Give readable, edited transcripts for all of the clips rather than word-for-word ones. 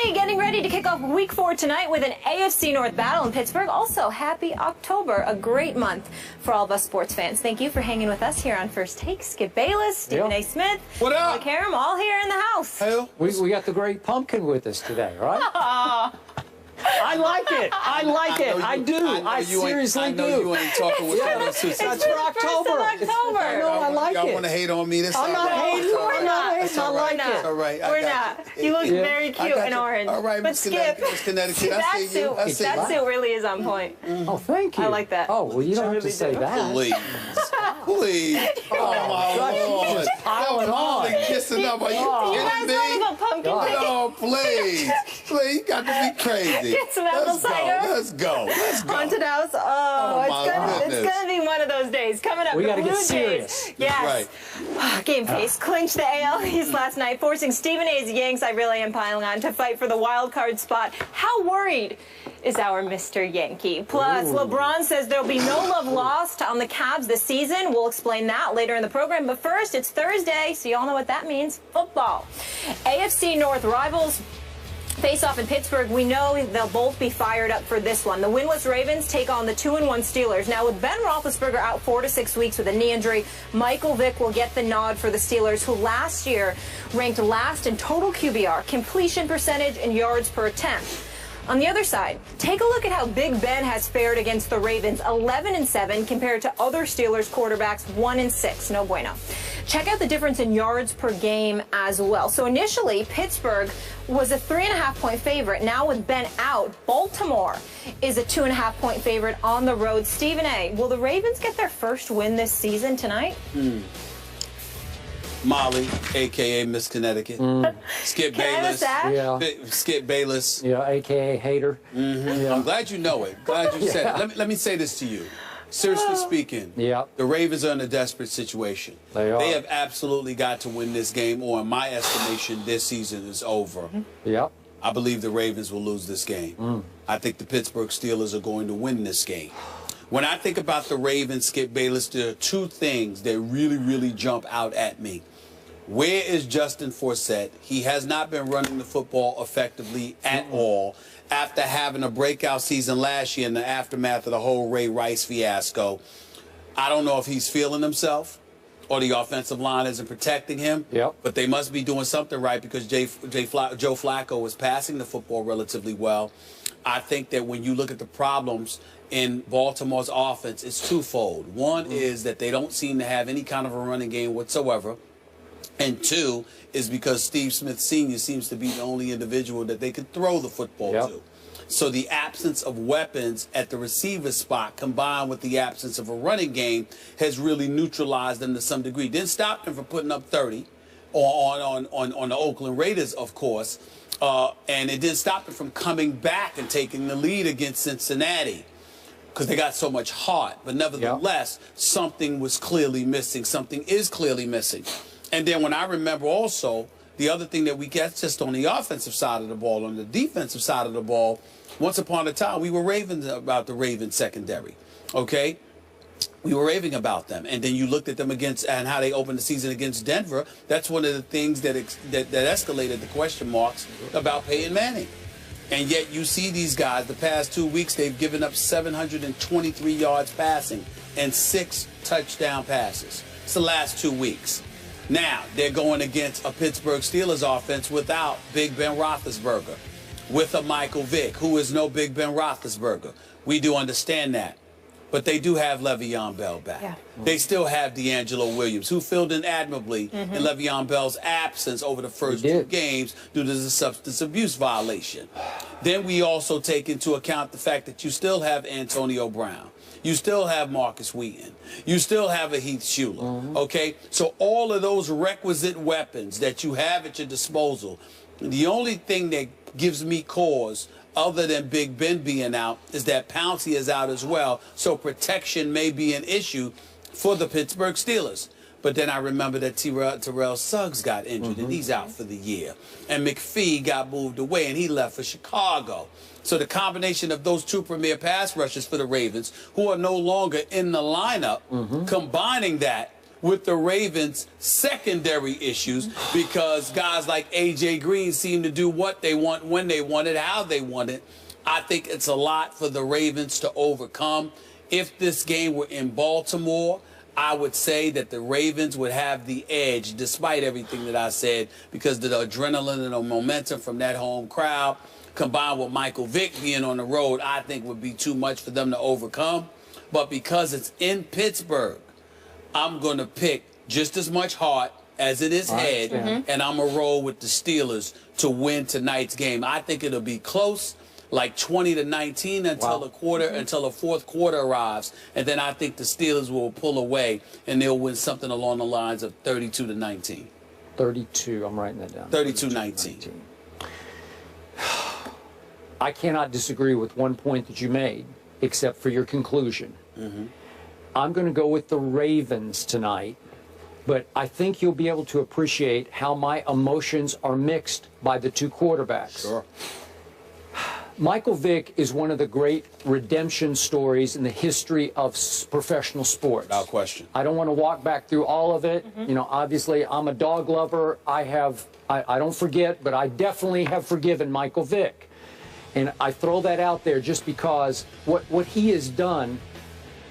Hey, getting ready to kick off week 4 tonight with an AFC North battle in Pittsburgh. Also, happy October, a great month for all of us sports fans. Thank you for hanging with us here on First Take. Skip Bayless, Stephen A. Smith, what up? Karam, all here in the house. Hey, we got the great pumpkin with us today, right? I like it. I like it. I do. I seriously do. You ain't talking with That's for October. I know. I like it. Y'all want to hate on me? This I'm not hating. I'm not hating. I like it. All right. We're not. You look very cute in orange. All right, but Skip, Connecticut. that suit really is on point. Oh, thank you. I like that. Oh, well, you don't have to say that. Please. Please. Oh, my Lord. Piling on. Kissing up. Are you guys kidding me? a pumpkin picking? Oh, please. Please. You got to be crazy. Get some apple cider. Let's go. Haunted house. Oh, it's gonna be one of those days coming up. We got to get Blue serious. Jays. Yes. Right. Game Face clinched the AL East last night, forcing Stephen A's Yanks, I really am piling on, to fight for the wild card spot. How worried is our Mr. Yankee? Plus, LeBron says there'll be no love lost on the Cavs this season. We'll explain that later in the program. But first, it's Thursday, so you all know what that means. Football. AFC North rivals face off in Pittsburgh. We know they'll both be fired up for this one. The winless Ravens take on the 2-1 Steelers. Now, with Ben Roethlisberger out 4 to 6 weeks with a knee injury, Michael Vick will get the nod for the Steelers, who last year ranked last in total QBR, completion percentage, and yards per attempt. On the other side, take a look at how Big Ben has fared against the Ravens, 11-7 compared to other Steelers quarterbacks, 1-6. No bueno. Check out the difference in yards per game as well. So initially, Pittsburgh was a 3.5-point favorite. Now with Ben out, Baltimore is a 2.5-point favorite on the road. Stephen A., will the Ravens get their first win this season tonight? Molly, a.k.a. Miss Connecticut. Skip Bayless. Skip Bayless. Yeah, a.k.a. hater. Yeah. I'm glad you know it. Glad you said it. Let me say this to you. Seriously speaking, the Ravens are in a desperate situation. They are. They have absolutely got to win this game, or in my estimation, this season is over. I believe the Ravens will lose this game. I think the Pittsburgh Steelers are going to win this game. When I think about the Ravens, Skip Bayless, there are two things that really jump out at me. Where is Justin Forsett? He has not been running the football effectively at all after having a breakout season last year in the aftermath of the whole Ray Rice fiasco. I don't know if he's feeling himself or the offensive line isn't protecting him, but they must be doing something right because Joe Flacco is passing the football relatively well. I think that when you look at the problems in Baltimore's offense, it's twofold. One is that they don't seem to have any kind of a running game whatsoever. And two is because Steve Smith Sr. seems to be the only individual that they could throw the football to. So the absence of weapons at the receiver spot combined with the absence of a running game has really neutralized them to some degree. Didn't stop them from putting up 30 on the Oakland Raiders, of course. And it didn't stop them from coming back and taking the lead against Cincinnati because they got so much heart. But nevertheless, something was clearly missing. Something is clearly missing. And then when I remember also, the other thing that we get just on the offensive side of the ball, on the defensive side of the ball, once upon a time we were raving about the Ravens secondary, okay? We were raving about them. And then you looked at them against and how they opened the season against Denver. That's one of the things that escalated the question marks about Peyton Manning. And yet you see these guys, the past 2 weeks, they've given up 723 yards passing and 6 touchdown passes. It's the last 2 weeks. Now, they're going against a Pittsburgh Steelers offense without Big Ben Roethlisberger, with a Michael Vick, who is no Big Ben Roethlisberger. We do understand that. But they do have Le'Veon Bell back. They still have D'Angelo Williams, who filled in admirably in Le'Veon Bell's absence over the first 2 games due to the substance abuse violation. Then we also take into account the fact that you still have Antonio Brown. You still have Marcus Wheaton. You still have a Heath Shuler, okay? So all of those requisite weapons that you have at your disposal, the only thing that gives me cause other than Big Ben being out is that Pouncey is out as well, so protection may be an issue for the Pittsburgh Steelers. But then I remember that Terrell Suggs got injured, and he's out for the year. And McPhee got moved away, and he left for Chicago. So the combination of those 2 premier pass rushers for the Ravens, who are no longer in the lineup, combining that with the Ravens' secondary issues because guys like A.J. Green seem to do what they want, when they want it, how they want it. I think it's a lot for the Ravens to overcome. If this game were in Baltimore, I would say that the Ravens would have the edge, despite everything that I said, because the adrenaline and the momentum from that home crowd, combined with Michael Vick being on the road, I think would be too much for them to overcome. But because it's in Pittsburgh, I'm going to pick just as much heart as it is head, and I'm going to roll with the Steelers to win tonight's game. I think it'll be close, like 20-19 until the fourth quarter arrives, and then I think the Steelers will pull away and they'll win something along the lines of 32-19. 32. I'm writing that down. 32-19. I cannot disagree with one point that you made, except for your conclusion. I'm going to go with the Ravens tonight, but I think you'll be able to appreciate how my emotions are mixed by the two quarterbacks. Sure. Michael Vick is one of the great redemption stories in the history of professional sports. Without question. I don't want to walk back through all of it. You know, obviously, I'm a dog lover. I don't forget, but I definitely have forgiven Michael Vick. And I throw that out there just because what he has done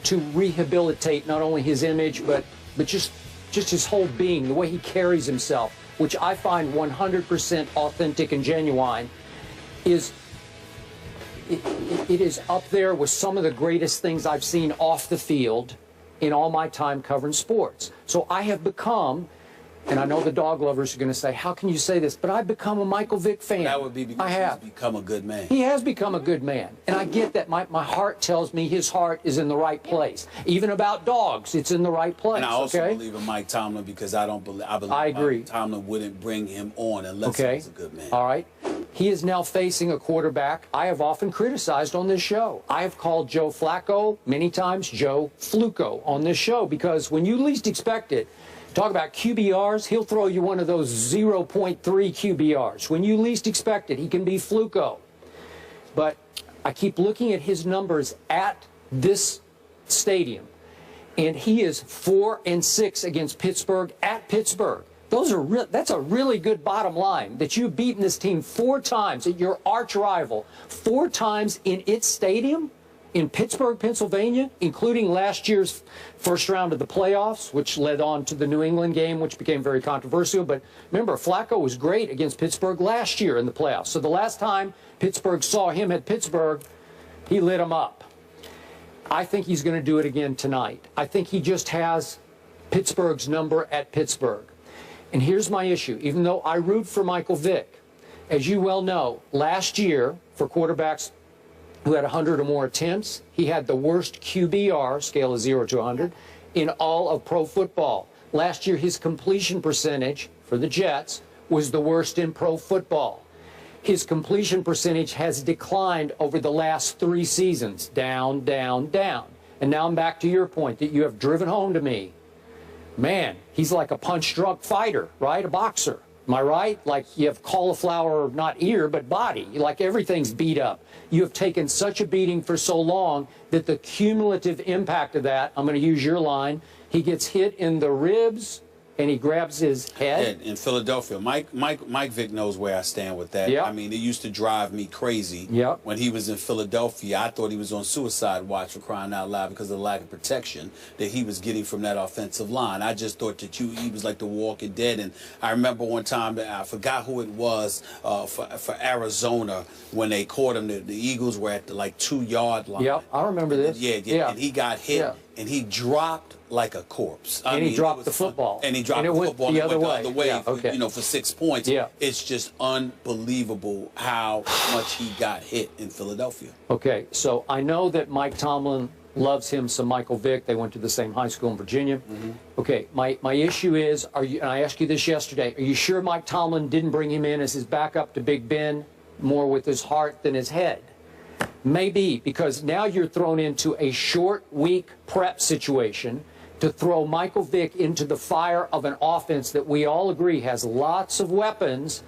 to rehabilitate not only his image, but just his whole being, the way he carries himself, which I find 100% authentic and genuine, is it is up there with some of the greatest things I've seen off the field in all my time covering sports. So I have become, and I know the dog lovers are going to say, how can you say this? But I've become a Michael Vick fan. That would be because he's become a good man. He has become a good man. And I get that. My heart tells me his heart is in the right place. Even about dogs, it's in the right place. And I also believe in Mike Tomlin because I believe Mike Tomlin wouldn't bring him on unless he was a good man. All right. He is now facing a quarterback I have often criticized on this show. I have called Joe Flacco many times Joe Fluco on this show because when you least expect it, talk about QBRs, he'll throw you one of those 0.3 QBRs. When you least expect it, he can be Fluco. But I keep looking at his numbers at this stadium, and he is 4-6 against Pittsburgh at Pittsburgh. That's a really good bottom line, that you've beaten this team 4 times, at your arch rival, 4 times in its stadium in Pittsburgh, Pennsylvania, including last year's first round of the playoffs, which led on to the New England game, which became very controversial. But remember, Flacco was great against Pittsburgh last year in the playoffs. So the last time Pittsburgh saw him at Pittsburgh, he lit him up. I think he's going to do it again tonight. I think he just has Pittsburgh's number at Pittsburgh. And here's my issue. Even though I root for Michael Vick, as you well know, last year for quarterbacks who had 100 or more attempts, he had the worst QBR, scale of 0 to 100, in all of pro football. Last year, his completion percentage for the Jets was the worst in pro football. His completion percentage has declined over the last 3 seasons, down, down, down. And now I'm back to your point that you have driven home to me. Man, he's like a punch-drunk fighter, right? A boxer. Am I right? Like you have cauliflower, not ear, but body. Like everything's beat up. You have taken such a beating for so long that the cumulative impact of that, I'm going to use your line, he gets hit in the ribs and he grabs his head. In Philadelphia. Mike Vick knows where I stand with that. Yep. I mean, it used to drive me crazy. Yep. When he was in Philadelphia, I thought he was on suicide watch, for crying out loud, because of the lack of protection that he was getting from that offensive line. I just thought that he was like the Walking Dead. And I remember one time, I forgot who it was, for Arizona, when they caught him, the Eagles were at the 2-yard line. Yep, I remember this. Yeah. And he got hit, and he dropped like a corpse. And he dropped the football. And he dropped the football and the went the other way, yeah, okay. For 6 points. Yeah. It's just unbelievable how much he got hit in Philadelphia. Okay, so I know that Mike Tomlin loves him some Michael Vick. They went to the same high school in Virginia. Mm-hmm. Okay, my issue is, and I asked you this yesterday, are you sure Mike Tomlin didn't bring him in as his backup to Big Ben more with his heart than his head? Maybe, because now you're thrown into a short week prep situation to throw Michael Vick into the fire of an offense that we all agree has lots of weapons,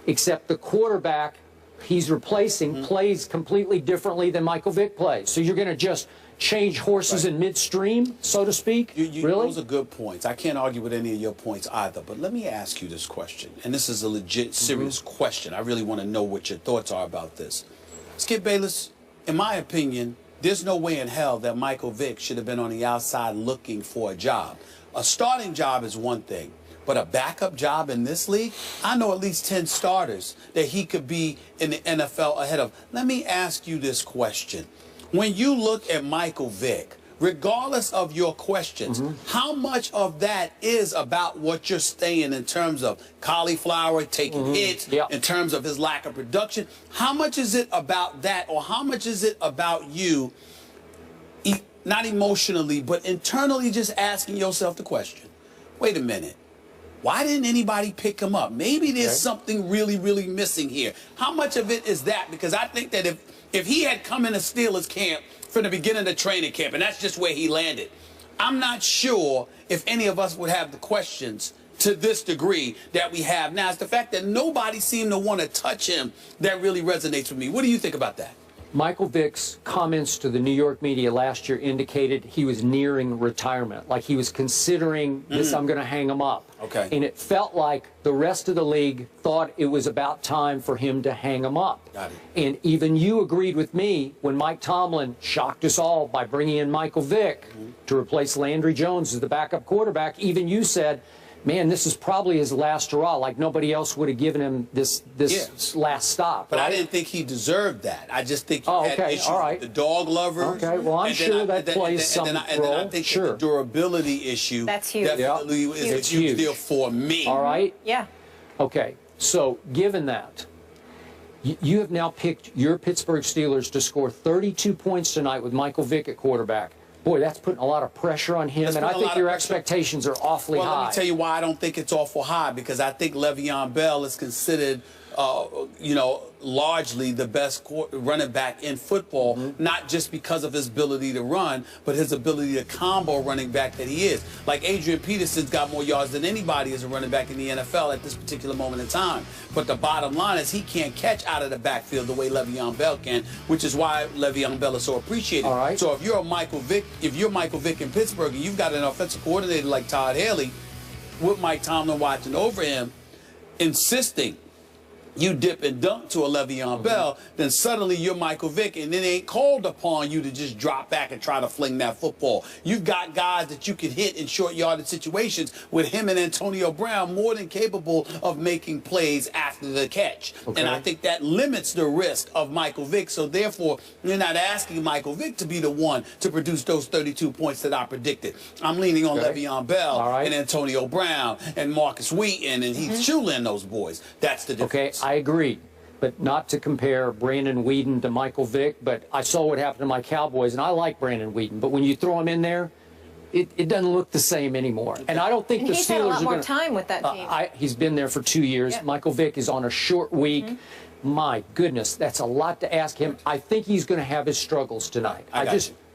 except the quarterback he's replacing plays completely differently than Michael Vick plays. So you're going to just change horses in midstream, so to speak? Really? Really? Those are good points. I can't argue with any of your points either. But let me ask you this question, and this is a legit, serious question. I really want to know what your thoughts are about this. Skip Bayless, in my opinion, there's no way in hell that Michael Vick should have been on the outside looking for a job. A starting job is one thing, but a backup job in this league, I know at least 10 starters that he could be in the NFL ahead of. Let me ask you this question. When you look at Michael Vick, regardless of your questions, how much of that is about what you're saying in terms of cauliflower, taking hits, in terms of his lack of production? How much is it about that, or how much is it about you, not emotionally, but internally just asking yourself the question, wait a minute, why didn't anybody pick him up? Maybe there's something really, really missing here. How much of it is that? Because I think that if he had come in a Steelers camp from the beginning of training camp, and that's just where he landed, I'm not sure if any of us would have the questions to this degree that we have now. It's the fact that nobody seemed to want to touch him that really resonates with me. What do you think about that? Michael Vick's comments to the New York media last year indicated he was nearing retirement, like he was considering this, I'm going to hang him up. Okay. And it felt like the rest of the league thought it was about time for him to hang him up. Got it. And even you agreed with me when Mike Tomlin shocked us all by bringing in Michael Vick to replace Landry Jones as the backup quarterback. Even you said, man, this is probably his last hurrah. Like nobody else would have given him this last stop. But right? I didn't think he deserved that. I just think he had issues with the dog lovers. Okay, well, I'm sure that plays some role. And then I think that the durability issue That's huge. definitely is a huge deal for me. All right? Yeah. Okay, so given that, you have now picked your Pittsburgh Steelers to score 32 points tonight with Michael Vick at quarterback. Boy, that's putting a lot of pressure on him, and I think your expectations are awfully high. Well, let me tell you why I don't think it's awful high, because I think Le'Veon Bell is considered, largely the best running back in football, not just because of his ability to run, but his ability to combo running back that he is. Like Adrian Peterson's got more yards than anybody as a running back in the NFL at this particular moment in time. But the bottom line is he can't catch out of the backfield the way Le'Veon Bell can, which is why Le'Veon Bell is so appreciated. All right. So if you're Michael Vick in Pittsburgh and you've got an offensive coordinator like Todd Haley with Mike Tomlin watching over him, insisting you dip and dunk to a Le'Veon Bell, then suddenly you're Michael Vick, and it ain't called upon you to just drop back and try to fling that football. You've got guys that you can hit in short yardage situations with him and Antonio Brown more than capable of making plays after the catch. Okay. And I think that limits the risk of Michael Vick. So therefore, you're not asking Michael Vick to be the one to produce those 32 points that I predicted. I'm leaning on Le'Veon Bell and Antonio Brown and Marcus Wheaton and Heath Shuler and those boys. That's the difference. Okay, I agree, but not to compare Brandon Whedon to Michael Vick, but I saw what happened to my Cowboys, and I like Brandon Whedon, but when you throw him in there, it doesn't look the same anymore. And I don't think the Steelers had a lot are more gonna, time with that team. He's been there for 2 years. Michael Vick is on a short week. My goodness, that's a lot to ask him. I think he's going to have his struggles tonight.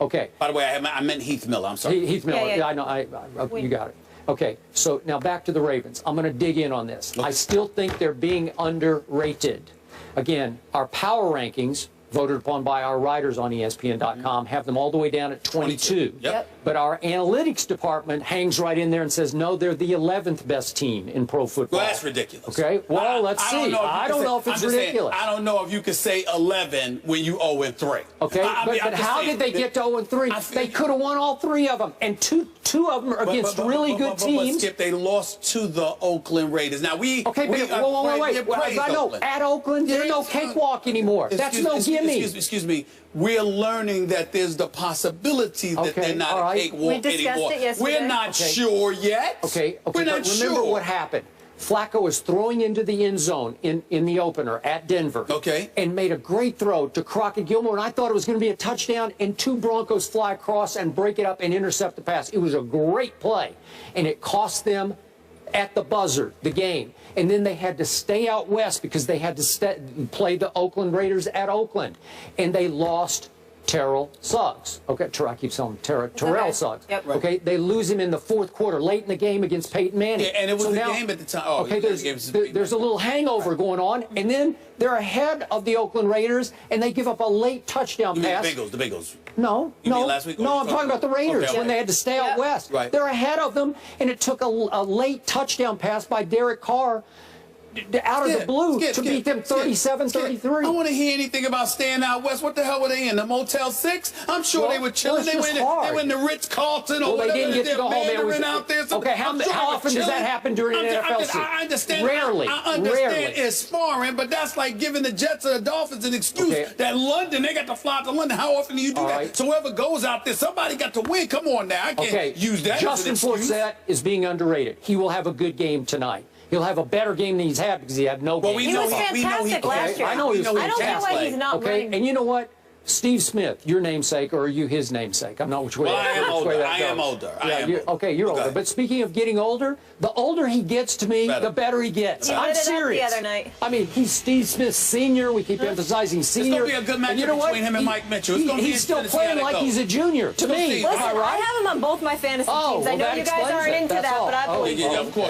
Okay. By the way, I meant Heath Miller. I'm sorry. Heath Miller. Yeah, I know. You got it. Okay, so now back to the Ravens. I'm going to dig in on this. I still think they're being underrated. Again, our power rankings, voted upon by our writers on ESPN.com, have them all the way down at 22. Yep. But our analytics department hangs right in there and says, no, they're the 11th best team in pro football. Well, that's ridiculous. Okay, well, let's see. I don't know if it's ridiculous. I don't know if you could say 11 when you 0-3. Okay, but how did they get to 0-3? They could have won all three of them, and two of them are against really good teams. But Skip, they lost to the Oakland Raiders. Now, wait. I know, at Oakland, there's no cakewalk anymore. That's no gimme. Excuse me. We're learning that there's the possibility that they're not a cakewalk anymore. We're not sure yet. We're not sure. Remember what happened. Flacco was throwing into the end zone in the opener at Denver. And made a great throw to Crockett Gilmore, and I thought it was going to be a touchdown, and two Broncos fly across and break it up and intercept the pass. It was a great play, and it cost them at the buzzer the game. And then they had to stay out west because they had to play the Oakland Raiders at Oakland. And they lost Terrell Suggs. Okay, I keep saying Terrell Suggs. Yep. Okay, they lose him in the fourth quarter, late in the game against Peyton Manning. Yeah, and it was game at the time. Oh, okay, there's a little hangover going on, and then they're ahead of the Oakland Raiders, and they give up a late touchdown pass. The Bengals. No, last week? no, I'm talking about the Raiders when they had to stay out west. Right. They're ahead of them, and it took a late touchdown pass by Derek Carr out of the blue to beat them 37-33. I don't want to hear anything about staying out west. What the hell were they in? The Motel 6? I'm sure they were chilling. They were in the Ritz-Carlton or well, whatever. They didn't get to go home. Out there. Okay, how often does that happen during an NFL season? I understand. Rarely. I understand it's foreign, but that's like giving the Jets or the Dolphins an excuse that London, they got to fly to London. How often do you do that? Right. So whoever goes out there, somebody got to win. Come on now. I can't use that Justin as an excuse. Forsett is being underrated. He will have a good game tonight. He'll have a better game than he's had because he had no game. He was fantastic last year. I know he was fantastic. I don't know why he's not winning. And you know what? Steve Smith, your namesake, or are you his namesake? I'm not which way. Well, I am older. I am older. Okay, you're older. But speaking of getting older, the older he gets to me, the better he gets. I'm serious. The other night. I mean, he's Steve Smith Senior. We keep emphasizing senior. It's going to be a good matchup between him and Mike Mitchell. He's still playing like he's a junior to me. Listen, I have him on both my fantasy teams. I know you guys aren't into that, but I believe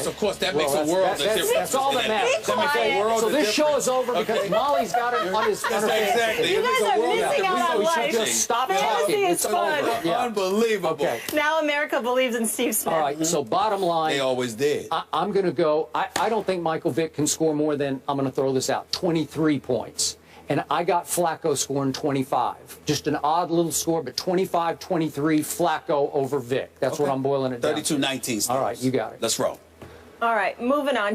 Of course. That makes a world of difference. That's all that matters. So this show is over because Molly's got it on his Exactly. You guys are missing out on life. Stop Fantasy talking. is fun. Yeah. Unbelievable. Okay. Now America believes in Steve Smith. All right, so bottom line. They always did. I'm going to go. I don't think Michael Vick can score more than, I'm going to throw this out, 23 points. And I got Flacco scoring 25. Just an odd little score, but 25-23 Flacco over Vick. That's what I'm boiling it down. 32-19. All right, you got it. Let's roll. All right, moving on.